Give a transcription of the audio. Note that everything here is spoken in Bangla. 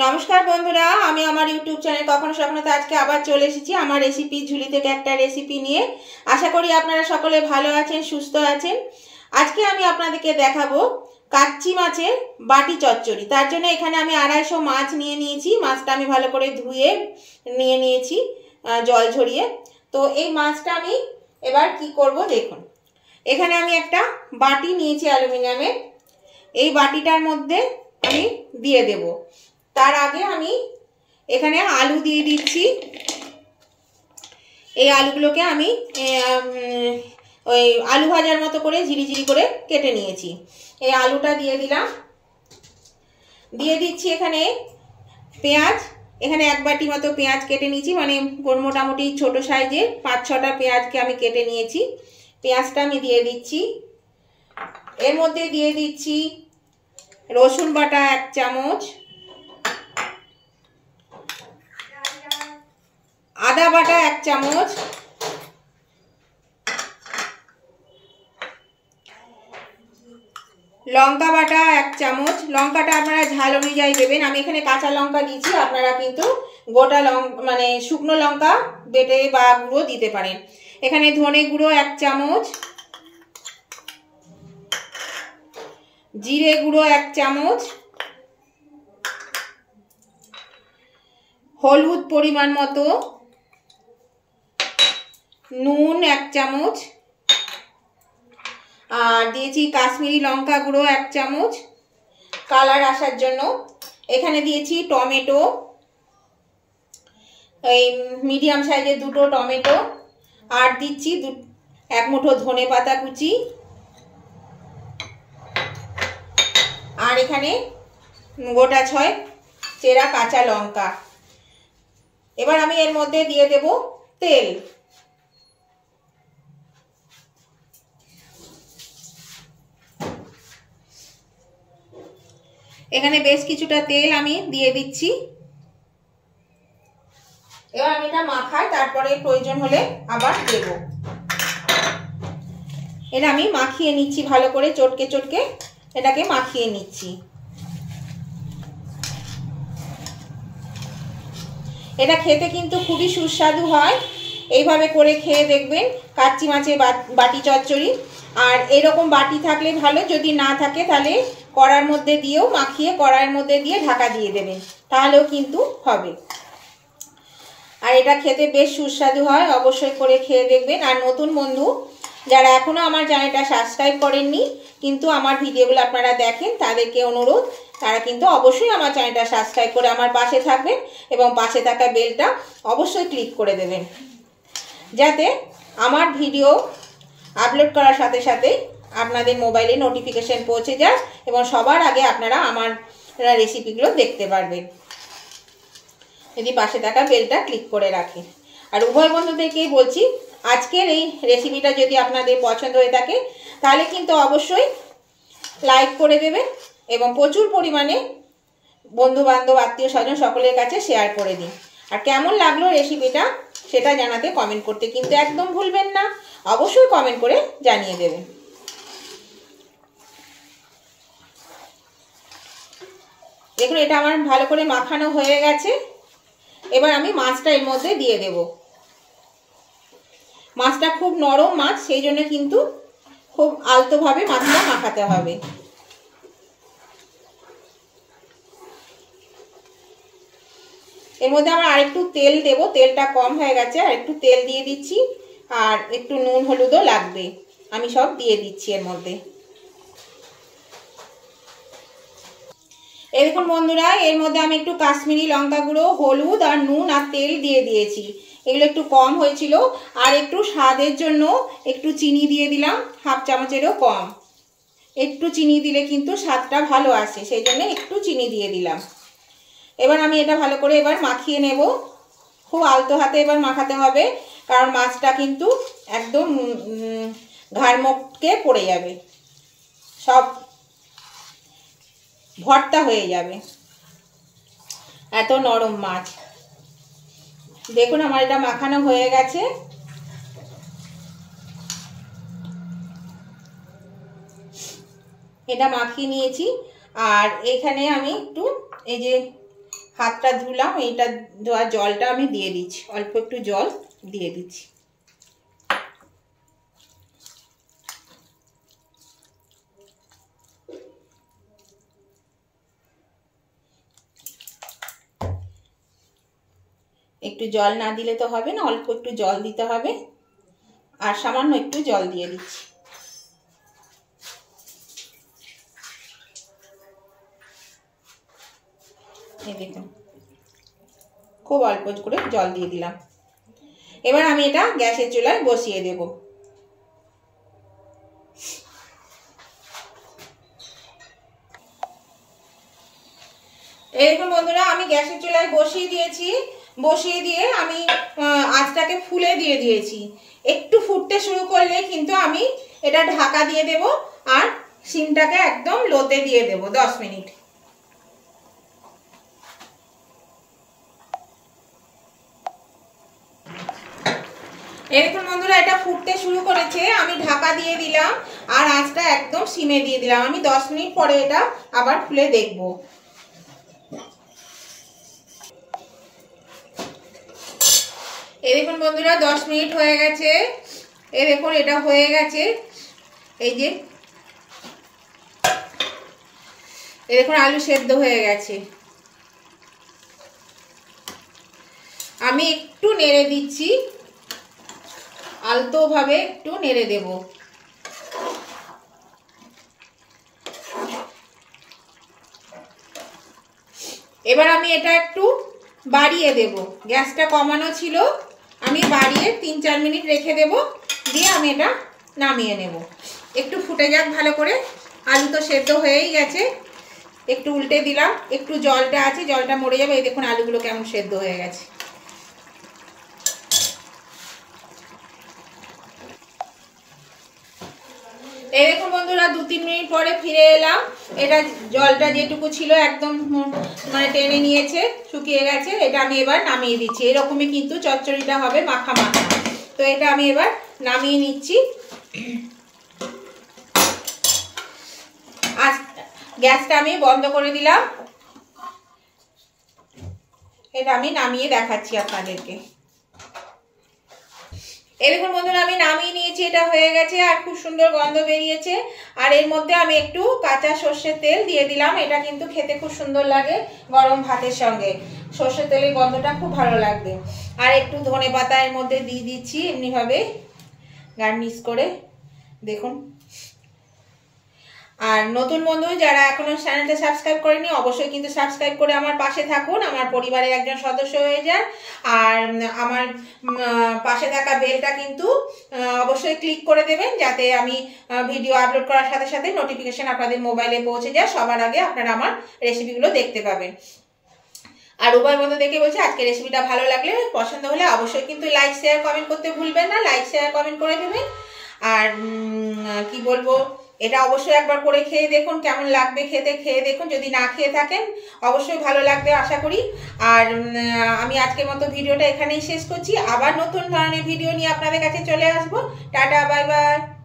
नमस्कार बंधुरा आमी आमार यूट्यूब चैनल कखनो सखनोते आजके आबार चले एसेछि आमार रेसिपि झुली थेके एकटा रेसिपि निये। आशा करी आपनारा सकले भालो आछेन सुस्थ आछेन। आजके आमी आपनादेरके देखाबो काच्ची माछेर बाटी चच्चड़ी। तार जोन्नो एखाने आमी 250 माछ निये नियेछि। माछटा आमी भालो करे धुए निये नियेछि जल झरिये। तो एई माछटा आमी एबार कि करब देखुन। एखाने आमी एकटा बाटी नियेछि अ্যালুমিনিয়ামের। এই বাটিটার মধ্যে আমি দিয়ে দেব। তার আগে আমি এখানে আলু দিয়ে দিচ্ছি। এই আলুগুলোকে আমি ওই আলু ভাজার মতো করে ঝিরিঝিরি করে কেটে নিয়েছি। এই আলুটা দিয়ে দিলাম। দিয়ে দিচ্ছি এখানে পেঁয়াজ। এখানে এক বাটি মতো পেঁয়াজ কেটে নিয়েছি, মানে মোটামুটি ছোট সাইজের 5-6টা পেঁয়াজকে আমি কেটে নিয়েছি। পেঁয়াজটা আমি দিয়ে দিচ্ছি। এর মধ্যে দিয়ে দিচ্ছি রসুন বাটা 1 চামচ, আদা বাটা 1 চামচ, লঙ্কা বাটা 1 চামচ। লঙ্কাটা আপনারা ঝাল অনুযায়ী দেবেন। আমি এখানে কাঁচা লঙ্কা দিয়েছি, আপনারা কিন্তু গোটা মানে শুকনো লঙ্কা বেটে বা গুঁড়ো দিতে পারেন। এখানে ধনে গুঁড়ো 1 চামচ, জিরে গুঁড়ো 1 চামচ, হলুদ পরিমাণ মতো, নুন 1 চামচ, আর দিয়েছি কাশ্মীরি লঙ্কা গুঁড়ো 1 চামচ কালার আসার জন্য। এখানে দিয়েছি টমেটো, এই মিডিয়াম সাইজের 2টো টমেটো, আর দিচ্ছি 1 মুঠো ধনে পাতা কুচি, আর এখানে গোটা 6 চেরা কাঁচা লঙ্কা। এবার আমি এর মধ্যে দিয়ে দেব তেল। এখানে বেশ কিছুটা তেল আমি দিয়ে দিচ্ছি। এবার আমি এটা মাখাই, তারপরে প্রয়োজন হলে আবার দেব। এটা আমি মাখিয়ে নিচ্ছি ভালো করে, চটকে চটকে এটাকে মাখিয়ে নিচ্ছি। এটা খেতে কিন্তু খুবই সুস্বাদু হয়। এইভাবে করে খেয়ে দেখবেন কাচ্চি মাছের বাটি চচ্চড়ি। আর এরকম বাটি থাকলে ভালো, যদি না থাকে তাহলে কড়ার মধ্যে দিয়েও মাখিয়ে কড়াইয়ের মধ্যে দিয়ে ঢাকা দিয়ে দেবেন, তাহলেও কিন্তু হবে। আর এটা খেতে বেশ সুস্বাদু হয়, অবশ্যই করে খেয়ে দেখবেন। আর নতুন বন্ধু যারা এখনও আমার চ্যানেলটা সাবস্ক্রাইব করেননি কিন্তু আমার ভিডিওগুলো আপনারা দেখেন, তাদেরকে অনুরোধ তারা কিন্তু অবশ্যই আমার চ্যানেলটা সাবস্ক্রাইব করে আমার পাশে থাকবেন এবং পাশে থাকা বেলটা অবশ্যই ক্লিক করে দেবেন, যাতে আমার ভিডিও আপলোড করার সাথে সাথে আপনাদের মোবাইলে নোটিফিকেশন পৌঁছে যায় এবং সবার আগে আপনারা আমার রেসিপিগুলো দেখতে পারবেন যদি পাশে থাকা বেলটা ক্লিক করে রাখেন। আর উভয় বন্ধুদেরকেই বলছি, আজকের এই রেসিপিটা যদি আপনাদের পছন্দ হয়ে থাকে তাহলে কিন্তু অবশ্যই লাইক করে দেবেন এবং প্রচুর পরিমাণে বন্ধুবান্ধব আত্মীয় স্বজন সকলের কাছে শেয়ার করে দিন। আর কেমন লাগলো রেসিপিটা সেটা জানাতে কমেন্ট করতে কিন্তু একদম ভুলবেন না, অবশ্যই কমেন্ট করে জানিয়ে দেবেন। দেখুন এটা আমার ভালো করে মাখানো হয়ে গেছে। এবার আমি মাছটা এর মধ্যে দিয়ে দেব। মাছটা খুব নরম মাছ, সেই জন্য কিন্তু খুব আলতোভাবে মাছটা মাখাতে হবে। এর মধ্যে আমার আরেকটু তেল দেব, তেলটা কম হয়ে গেছে, আর একটু তেল দিয়ে দিচ্ছি। আর একটু নুন হলুদও লাগবে, আমি সব দিয়ে দিচ্ছি এর মধ্যে। এই দেখুন বন্ধুরা, এর মধ্যে আমি একটু কাশ্মীরি লঙ্কা গুঁড়ো, হলুদ আর নুন আর তেল দিয়ে দিয়েছি। এগুলো একটু কম হয়েছিল। আর একটু স্বাদের জন্য একটু চিনি দিয়ে দিলাম, 1/2 চামচেরও কম। একটু চিনি দিলে কিন্তু স্বাদটা ভালো আসে, সেই জন্য একটু চিনি দিয়ে দিলাম। এবার আমি এটা ভালো করে এবার মাখিয়ে নেব। খুব আলতো হাতে এবার মাখাতে হবে, কারণ মাছটা কিন্তু একদম ঘাড় মটকে পড়ে যাবে, সব ভর্তা হয়ে যাবে, এত নরম মাছ। দেখুন আমার এটা মাখানো হয়ে গেছে। এটা মাখিয়ে নিয়েছি। আর এখানে আমি একটু এই যে হাতটা ধুলাম, এইটা ধোয়া জলটা আমি দিয়ে দিচ্ছি, অল্প একটু জল দিয়ে দিচ্ছি। একটু জল না দিলে তো হবে না, অল্প একটু জল দিতে হবে, আর সামান্য একটু জল দিয়ে দিচ্ছি। এই দেখুন খুব অল্প করে জল দিয়ে দিলাম। এবার আমি এটা গ্যাসের চুলায় বসিয়ে দেব। এই দেখুন বন্ধুরা, আমি গ্যাসের চুলায় বসিয়ে দিয়েছি। বসিয়ে দিয়ে আমি আঁচটাকে ফুলে দিয়ে দিয়েছি। একটু ফুটতে শুরু করলে কিন্তু আমি এটা ঢাকা দিয়ে দেব, আর সিমটাকে একদম লোতে দিয়ে দেব 10 মিনিট। এই দেখুন বন্ধুরা, এটা ফুটতে শুরু করেছে। আমি ঢাকা দিয়ে দিলাম আর আঁচটা একদম সিমে দিয়ে দিলাম। আমি 10 মিনিট পরে এটা আবার খুলে দেখব। এই দেখুন বন্ধুরা, 10 মিনিট হয়ে গেছে। এই দেখুন এটা হয়ে গেছে। এই যে এই দেখুন আলু সেদ্ধ হয়ে গেছে। আমি একটু নেড়ে দিচ্ছি, আলতো ভাবে একটু নেড়ে দেব। এবার আমি এটা একটু বাড়িয়ে দেব। গ্যাসটা কমানো ছিল, আমি বাড়িয়ে 3-4 মিনিট রেখে দেব, দিয়ে আমি এটা নামিয়ে নেব। একটু ফুটে যাক ভালো করে। আলু তো সেদ্ধ হয়েই গেছে। একটু উল্টে দিলাম, একটু জলটা আছে, জলটা মরে যাবে। এই দেখুন আলুগুলো কেমন সেদ্ধ হয়ে গেছে। এই দেখুন বন্ধুরা, 2-3 মিনিট পরে ফিরে এলাম। এটা জলটা যেটুকু ছিল একদম মানে টেনে নিয়েছে, শুকিয়ে গেছে। এটা আমি এবার নামিয়ে দিচ্ছি। এরকমই কিন্তু চচ্চড়িটা হবে, মাখা মাখা। তো এটা আমি এবার নামিয়ে নিচ্ছি। আজ গ্যাসটা আমি বন্ধ করে দিলাম। এটা আমি নামিয়ে দেখাচ্ছি আপনাদেরকে। এই দেখুন বন্ধুরা, আমি নামিয়ে নিয়েছি। এটা হয়ে গেছে আর খুব সুন্দর গন্ধ বেরিয়েছে। আর এর মধ্যে আমি একটু কাঁচা সর্ষের তেল দিয়ে দিলাম। এটা কিন্তু খেতে খুব সুন্দর লাগে গরম ভাতের সঙ্গে। সর্ষের তেলের গন্ধটা খুব ভালো লাগবে। আর একটু ধনেপাতা এর মধ্যে দিয়ে দিচ্ছি এমনিভাবে গার্নিশ করে। দেখুন। আর নতুন বন্ধু যারা এখনো চ্যানেলটা সাবস্ক্রাইব করেনি, অবশ্যই কিন্তু সাবস্ক্রাইব করে আমার পাশে থাকুন, আমার পরিবারের একজন সদস্য হয়ে যান। আর আমার পাশে থাকা বেলটা কিন্তু অবশ্যই ক্লিক করে দেবেন, যাতে আমি ভিডিও আপলোড করার সাথে সাথে নোটিফিকেশন আপনাদের মোবাইলে পৌঁছে যায়। সবার আগে আপনারা আমার রেসিপিগুলো দেখতে পাবেন। আর উভয় বন্ধু দেখে বলছি, আজকে রেসিপিটা ভালো লাগলে, পছন্দ হলে অবশ্যই কিন্তু লাইক শেয়ার কমেন্ট করতে ভুলবেন না। লাইক শেয়ার কমেন্ট করে দেবেন। আর কি বলবো, এটা অবশ্যই একবার করে খেয়ে দেখুন কেমন লাগবে খেতে। খেয়ে দেখুন, যদি না খেয়ে থাকেন অবশ্যই ভালো লাগবে আশা করি। আর আমি আজকের মতো ভিডিওটা এখানেই শেষ করছি। আবার নতুন ধরনের ভিডিও নিয়ে আপনাদের কাছে চলে আসবো। Tata, bye bye.